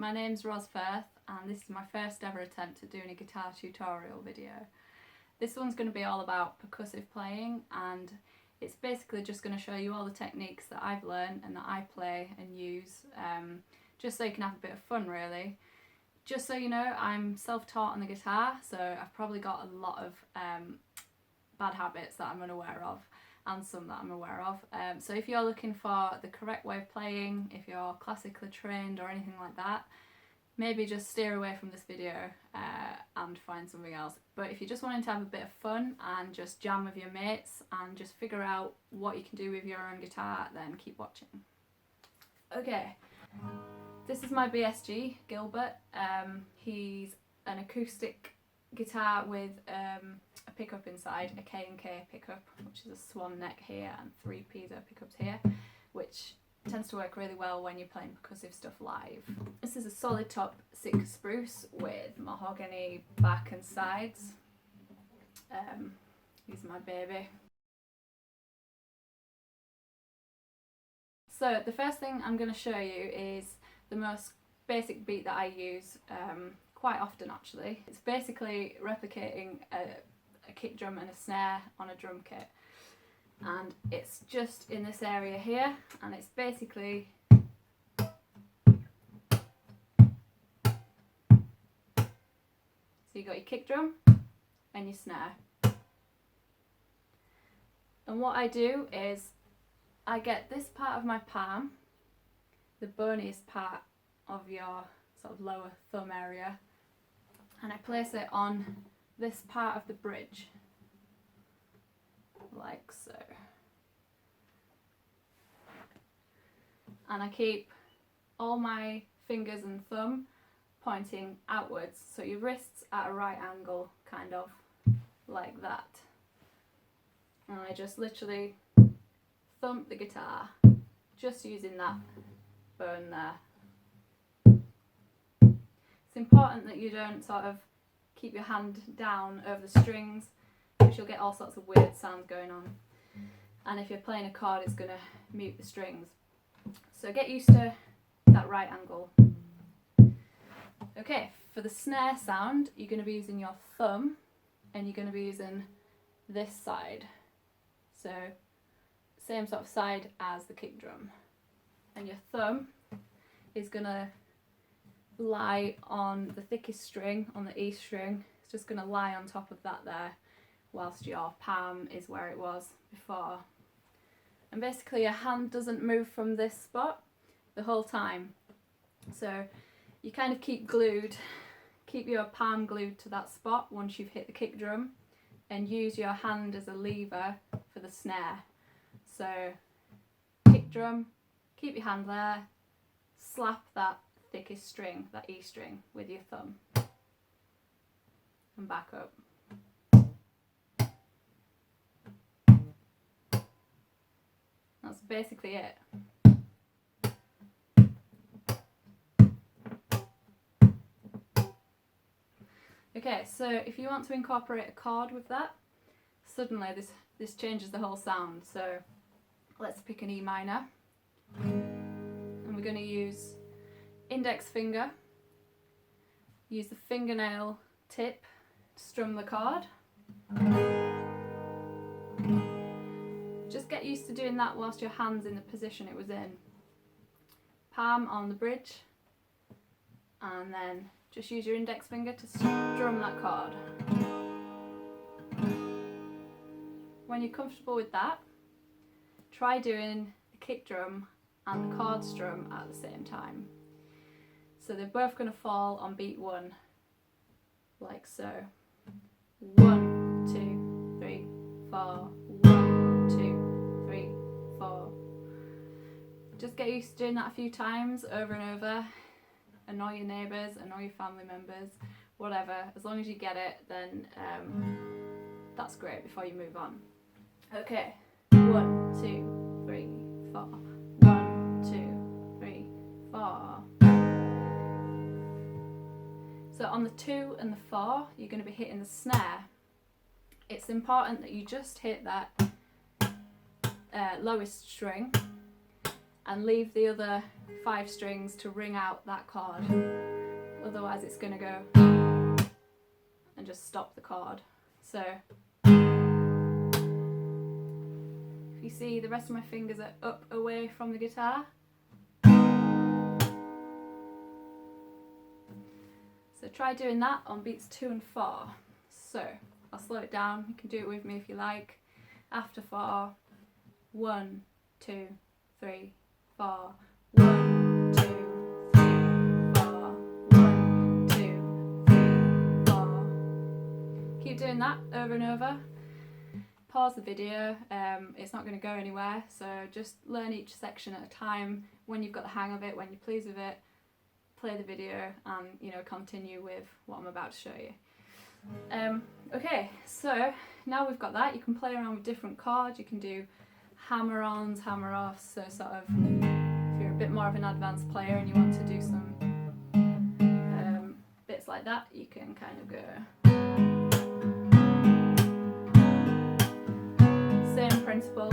my name's Roz Firth and this is my first ever attempt at doing a guitar tutorial video. This one's going to be all about percussive playing, and it's basically just going to show you all the techniques that I've learned and that I play and use, just so you can have a bit of fun really. Just so you know, I'm self-taught on the guitar, so I've probably got a lot of bad habits that I'm unaware of, and some that I'm aware of. So if you're looking for the correct way of playing, if you're classically trained or anything like that, maybe just steer away from this video and find something else. But if you're just wanting to have a bit of fun and just jam with your mates and just figure out what you can do with your own guitar, then keep watching. Okay, this is my BSG, Gilbert. He's an acoustic guitar with a pickup inside, a K&K pickup, which is a swan neck here and 3 piezo pickups here, which tends to work really well when you're playing percussive stuff live. This is a solid top 6 spruce with mahogany back and sides. He's my baby. So the first thing I'm going to show you is the most basic beat that I use quite often actually. It's basically replicating a kick drum and a snare on a drum kit, and it's just in this area here, and it's basically so you got your kick drum and your snare, and what I do is I get this part of my palm, the boniest part of your sort of lower thumb area, and I place it on this part of the bridge, like so. And I keep all my fingers and thumb pointing outwards, so your wrists at a right angle, kind of like that. And I just literally thump the guitar, just using that bone there. It's important that you don't sort of keep your hand down over the strings, because you'll get all sorts of weird sounds going on. And if you're playing a chord, it's going to mute the strings. So get used to that right angle. Okay, for the snare sound, you're going to be using your thumb, and you're going to be using this side. So same sort of side as the kick drum. And your thumb is going to lie on the thickest string, on the E string. It's just going to lie on top of that there, whilst your palm is where it was before. And basically your hand doesn't move from this spot the whole time. So you kind of keep your palm glued to that spot once you've hit the kick drum, and use your hand as a lever for the snare. So kick drum, keep your hand there, slap that thickest string, that E string, with your thumb, and back up. That's basically it. Okay, so if you want to incorporate a chord with that, suddenly this changes the whole sound. So let's pick an E minor, and we're going to use index finger, use the fingernail tip to strum the chord. Just get used to doing that whilst your hand's in the position it was in. Palm on the bridge, and then just use your index finger to strum that chord. When you're comfortable with that, try doing the kick drum and the chord strum at the same time. So they're both going to fall on beat 1, like so. 1, 2, 3, 4. 1, 2, 3, 4. Just get used to doing that a few times, over and over. Annoy your neighbours, annoy your family members, whatever. As long as you get it, then that's great before you move on. Okay, 1, 2, 3, 4. 1, 2, 3, 4. So on the 2 and the 4, you're going to be hitting the snare. It's important that you just hit that lowest string, and leave the other 5 strings to ring out that chord. Otherwise it's going to go and just stop the chord. So if you see, the rest of my fingers are up away from the guitar. So try doing that on beats 2 and 4. So I'll slow it down, you can do it with me if you like. After 4, 1, 2, 3, 4. 1, 2, 3, 4. 1, 2, 3, 4. Keep doing that over and over. Pause the video, it's not going to go anywhere, so just learn each section at a time. When you've got the hang of it, when you're pleased with it, play the video and, you know, continue with what I'm about to show you. Okay, so now we've got that, you can play around with different chords. You can do hammer-ons, hammer-offs, so sort of if you're a bit more of an advanced player and you want to do some bits like that, you can kind of go. Same principle,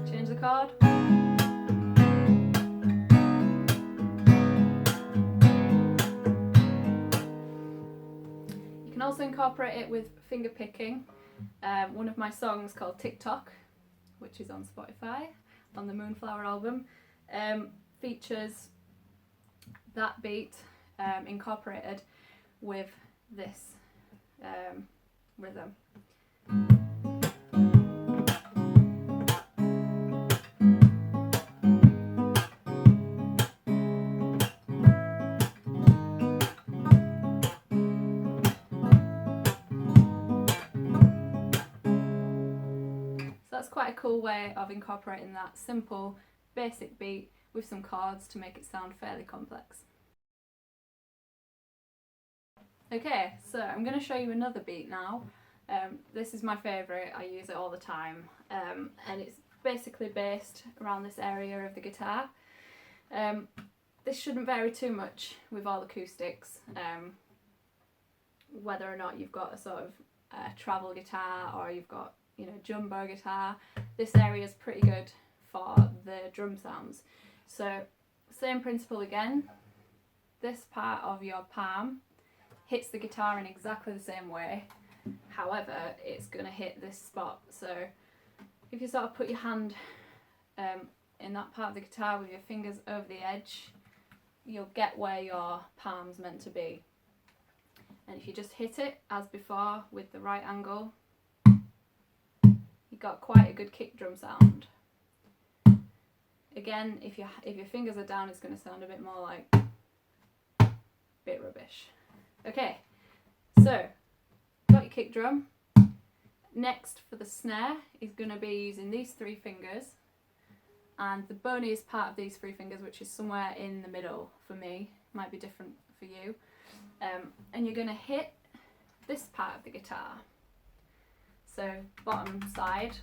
change the chord. You can also incorporate it with finger picking. One of my songs called TikTok, which is on Spotify, on the Moonflower album, features that beat incorporated with this rhythm. That's quite a cool way of incorporating that simple basic beat with some chords to make it sound fairly complex. Okay, so I'm going to show you another beat now. This is my favourite, I use it all the time, and it's basically based around this area of the guitar. This shouldn't vary too much with all acoustics, whether or not you've got a sort of travel guitar or you've got, you know, jumbo guitar. This area is pretty good for the drum sounds. So same principle again, this part of your palm hits the guitar in exactly the same way, however it's going to hit this spot. So if you sort of put your hand in that part of the guitar with your fingers over the edge, you'll get where your palm's meant to be. And if you just hit it as before with the right angle, you've got quite a good kick drum sound. Again, if your fingers are down, it's going to sound a bit more like a bit rubbish. Okay, so got your kick drum. Next for the snare is going to be using these 3 fingers and the boniest part of these 3 fingers, which is somewhere in the middle for me, might be different for you. And you're going to hit this part of the guitar. So bottom side,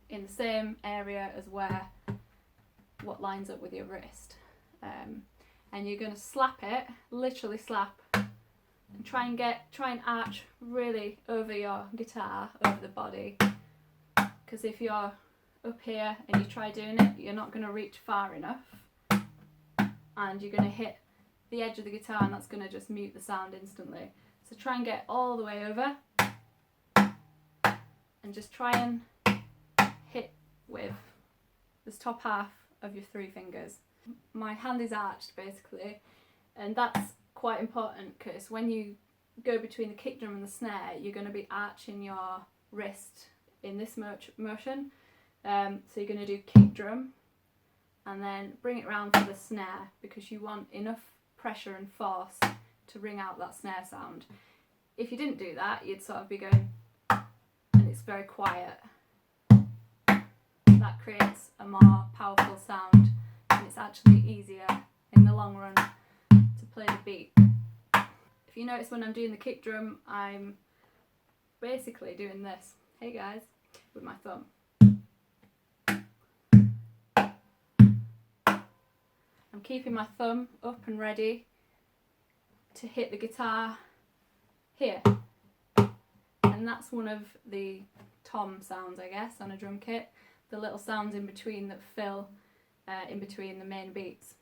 in the same area as what lines up with your wrist. And you're going to slap it, literally slap, and try and arch really over your guitar, over the body. Because if you're up here and you try doing it, you're not going to reach far enough. And you're going to hit the edge of the guitar and that's going to just mute the sound instantly. So try and get all the way over. And just try and hit with this top half of your 3 fingers. My hand is arched basically, and that's quite important because when you go between the kick drum and the snare, you're going to be arching your wrist in this motion. So you're going to do kick drum and then bring it round to the snare because you want enough pressure and force to ring out that snare sound. If you didn't do that, you'd sort of be going, and it's very quiet. That creates a more powerful sound and it's actually easier in the long run to play the beat. If you notice when I'm doing the kick drum, I'm basically doing this, hey guys, with my thumb. I'm keeping my thumb up and ready to hit the guitar here. And that's one of the tom sounds, I guess, on a drum kit. the little sounds in between that fill in between the main beats.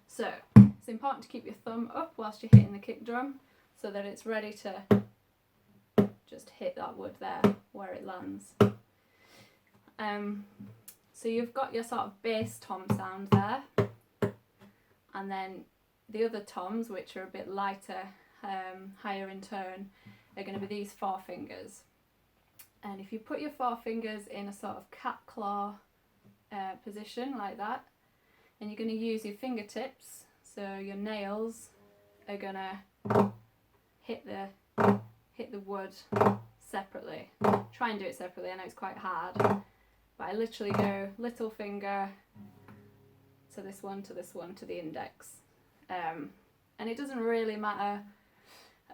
So it's important to keep your thumb up whilst you're hitting the kick drum so that it's ready to just hit that wood there where it lands. So you've got your sort of bass tom sound there, and then the other toms, which are a bit lighter, higher in tone, are going to be these 4 fingers. And if you put your 4 fingers in a sort of cat claw position like that, and you're going to use your fingertips, so your nails are going to hit the wood separately. Try and do it separately, I know it's quite hard, but I literally go little finger to this one, to this one, to the index. And it doesn't really matter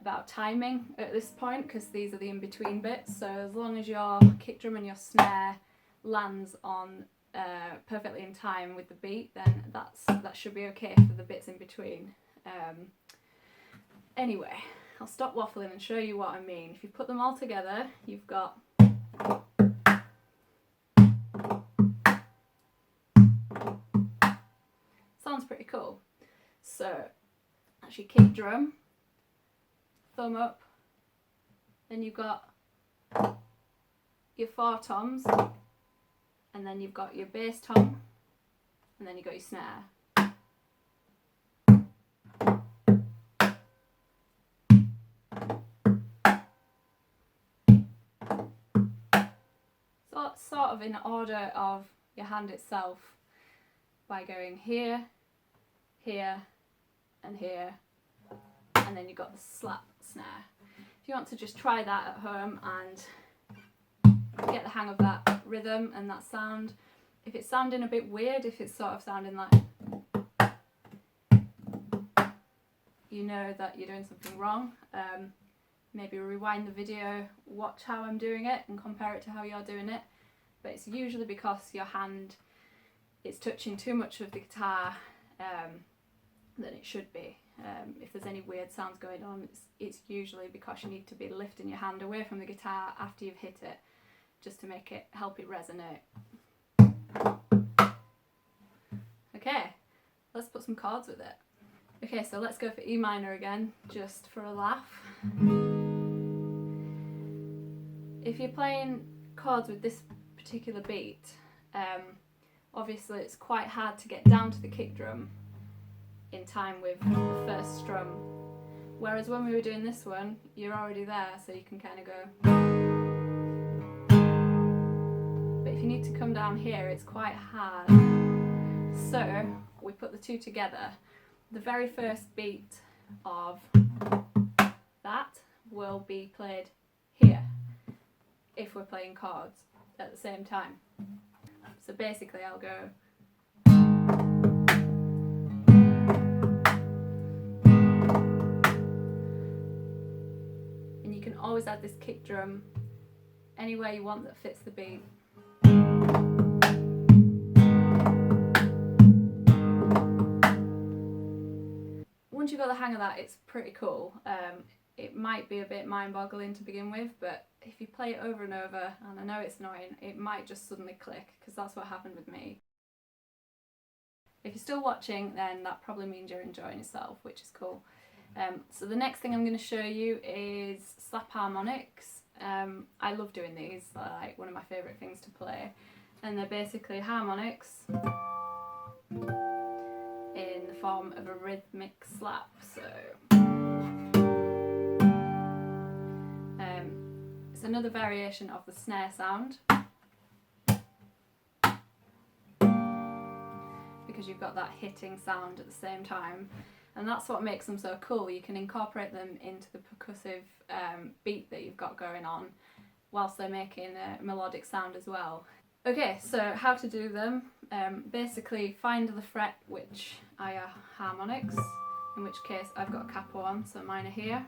about timing at this point because these are the in-between bits, so as long as your kick drum and your snare lands on perfectly in time with the beat, then that should be okay for the bits in between. Anyway, I'll stop waffling and show you what I mean. If you put them all together, you've got sounds pretty cool. So that's your kick drum, thumb up, then you've got your 4 toms, and then you've got your bass tom, and then you've got your snare. So sort of in order of your hand itself, by going here, here, and here, and then you've got the slap snare. If you want to just try that at home and get the hang of that rhythm and that sound, if it's sounding a bit weird, if it's sort of sounding like, you know that you're doing something wrong. Maybe rewind the video, watch how I'm doing it and compare it to how you're doing it. But it's usually because your hand is touching too much of the guitar than it should be. If there's any weird sounds going on, it's usually because you need to be lifting your hand away from the guitar after you've hit it, just to make it help it resonate. Okay, let's put some chords with it. Okay, so let's go for E minor again, just for a laugh. If you're playing chords with this particular beat, obviously it's quite hard to get down to the kick drum in time with the first strum, whereas when we were doing this one, you're already there, so you can kind of go. But if you need to come down here, it's quite hard. So we put the 2 together. The very first beat of that will be played here if we're playing chords at the same time. So basically I'll go, and you can always add this kick drum anywhere you want that fits the beat. Once you've got the hang of that, it's pretty cool. It might be a bit mind-boggling to begin with, but if you play it over and over, and I know it's annoying, it might just suddenly click, because that's what happened with me. If you're still watching, then that probably means you're enjoying yourself, which is cool. So the next thing I'm going to show you is slap harmonics. I love doing these, they're like one of my favourite things to play, and they're basically harmonics in the form of a rhythmic slap. So it's another variation of the snare sound, because you've got that hitting sound at the same time, and that's what makes them so cool. You can incorporate them into the percussive beat that you've got going on whilst they're making a melodic sound as well. Okay, so how to do them. Basically find the fret which are your harmonics, in which case I've got a capo on, so mine are here.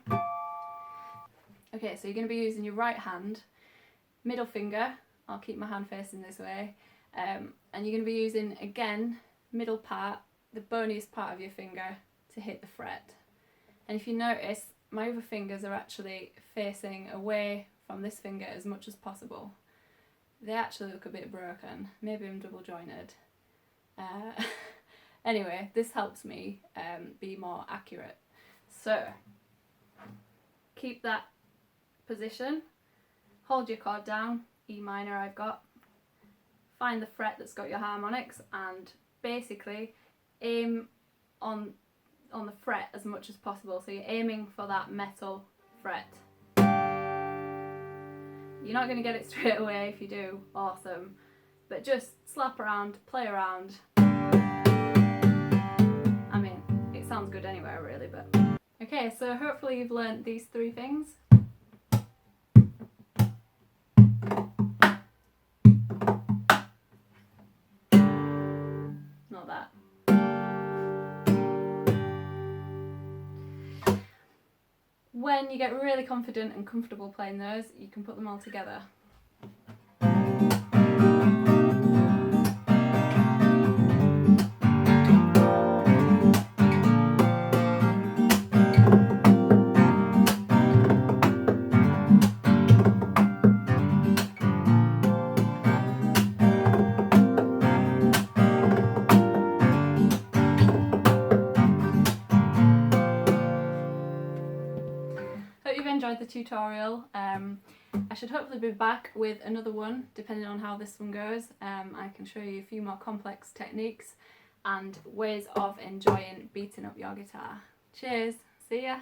Okay, so you're going to be using your right hand, middle finger, I'll keep my hand facing this way, and you're going to be using, again, middle part, the boniest part of your finger, to hit the fret. And if you notice, my other fingers are actually facing away from this finger as much as possible. They actually look a bit broken. Maybe I'm double jointed. Anyway, this helps me be more accurate. So, keep that position. Hold your chord down, E minor I've got. Find the fret that's got your harmonics and basically aim on the fret as much as possible. So you're aiming for that metal fret. You're not going to get it straight away. If you do, awesome. But just slap around, play around. I mean, it sounds good anywhere really, but... Okay, so hopefully you've learnt these 3 things. Not that. When you get really confident and comfortable playing those, you can put them all together. Hope you've enjoyed the tutorial. I should hopefully be back with another one depending on how this one goes. I can show you a few more complex techniques and ways of enjoying beating up your guitar. Cheers, see ya!